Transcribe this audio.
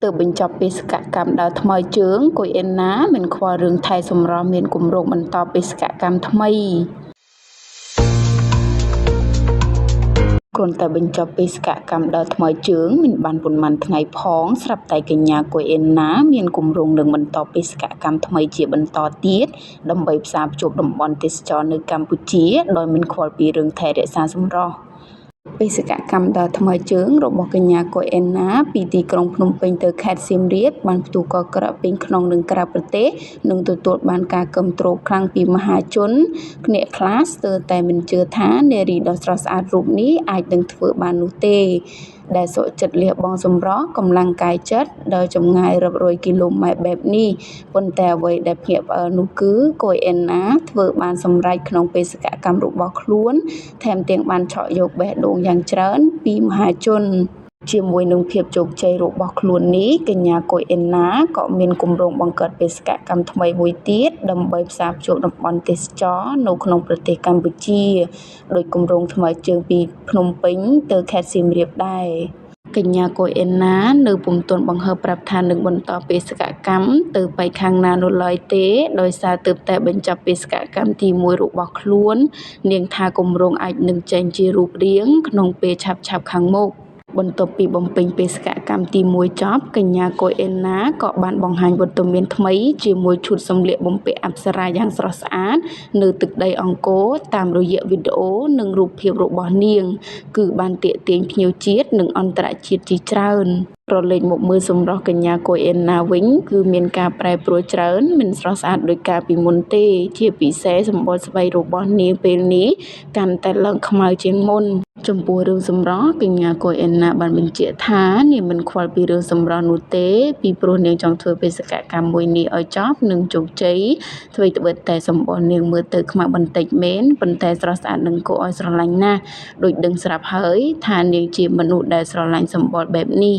ទើបបញ្ចប់បេសកកម្មដើរថ្មើរជើងគួយអេនណាមិនខ្វល់រឿងថែសម្រស់មានគម្រោងបន្តបេសកកម្មថ្មីគ្រាន់តែបញ្ចប់បេសកកម្មដើរថ្មើរជើងមិនបានប៉ុន្មានថ្ងៃផងស្រាប់តែកញ្ញាគួយអេនណាមានគម្រោងនឹងបន្តបេសកកម្មថ្មីជាបន្តទៀតដើម្បីផ្សារភ្ជាប់តំបន់ទេសចរនៅកម្ពុជាដោយមិនខ្វល់ពីរឿងថែរក្សាសម្រស់បេសកកម្មដើរថ្មើរជើងរបស់កញ្ញាគួយអេនណាពីទីក្រុងភ្នំពេញទៅខេត្តសៀមរាបបានផ្ទុះកក្រក់ពេញក្នុងនិងក្រៅប្រទេសនិងទទួលបានការគាំទ្រខ្លាំងពីមហាជនអ្នកខ្លះស្ទើរតែមិនជឿថានារីដ៏ស្រស់ស្អាតរូបនេះអាចនឹងធ្វើបាននោះទេដែលសុខចិត្តលះបង់សម្រស់កម្លាំងកាយចិត្តដល់ចម្ងាយរាប់រយគីឡូម៉ែត្របែបនេះប៉ុន្តែអ្វីដែលភ្ញាក់ផ្អើលនោះគឺគួយអេនណាធ្វើបានសម្រេចក្នុងបេសកកម្មរបស់ខ្លួនថែមទាំងបានឆក់យកបេះដូងយ៉ាងច្រើនពីមហាជនជាមួយនឹងភាពជោគជ័យរបស់ខ្លួននេះកញ្ញាគួយអេនណាក៏មានគម្រោងបង្កើតបេសកកម្មថ្មីមួយទៀតដើម្បីផ្សារភ្ជាប់តំបន់ទេសចរនៅក្នុងប្រទេសកម្ពុជាដោយគម្រោងថ្មើរជើងពីភ្នំពេញទៅខេត្តសៀមរាបដែរកញ្ញាគួយអេនណានៅពុំទាន់បង្ហើបប្រាប់ថានឹងបន្តបេសកកម្មទៅបៃខាងណានោះឡើយទេដោយសារទើបតែបញ្ចប់បេសកកម្មទី1របស់ខ្លួននាងថាគម្រោងអាចនឹងចេញជារូបរាងក្នុងពេលឆាប់ៗខាងមុខបន្ទាប់ពីបំពេញបេសកកម្មទី1ចប់កញ្ញាគួយអេនណាក៏បានបង្ហាញវត្តមានថ្មីជាមួយឈុតសម្លៀកបំពាក់អប្សរាយ៉ាងស្រស់ស្អាតនៅទឹកដីអង្គរតាមរយៈវីដេអូនិងរូបភាពរបស់នាងគឺបានទាក់ទាញភ្ញៀវជាតិនិងអន្តរជាតិជាច្រើនប្រឡែកមកមើលសម្រស់កញ្ញាគួយអេនណាវិញគឺមានការប្រែប្រួលច្រើនមិនស្រស់ស្អាតដូចកាលពីមុនទេជាពិសេសសម្បុរស្បែករបស់នាងពេលនេះកាន់តែឡើងខ្មៅជាងមុនចំពោះរឿងសម្រស់កញ្ញាគួយអេនណាបានបញ្ជាក់ថានាងមិនខ្វល់ពីរឿងសម្រស់នោះទេពីព្រោះនាងចង់ធ្វើបេសកកម្មមួយនេះឲ្យចប់និងជោគជ័យអ្វីត្បិតតែសម្បុរនាងមើលទៅខ្មៅបន្តិចមែនប៉ុន្តែស្រស់ស្អាតនិងគួរឲ្យស្រឡាញ់ណាស់ដូចដឹងស្រាប់ហើយថានាងជាមនុស្សដែលស្រឡាញ់សម្បុរបែបនេះ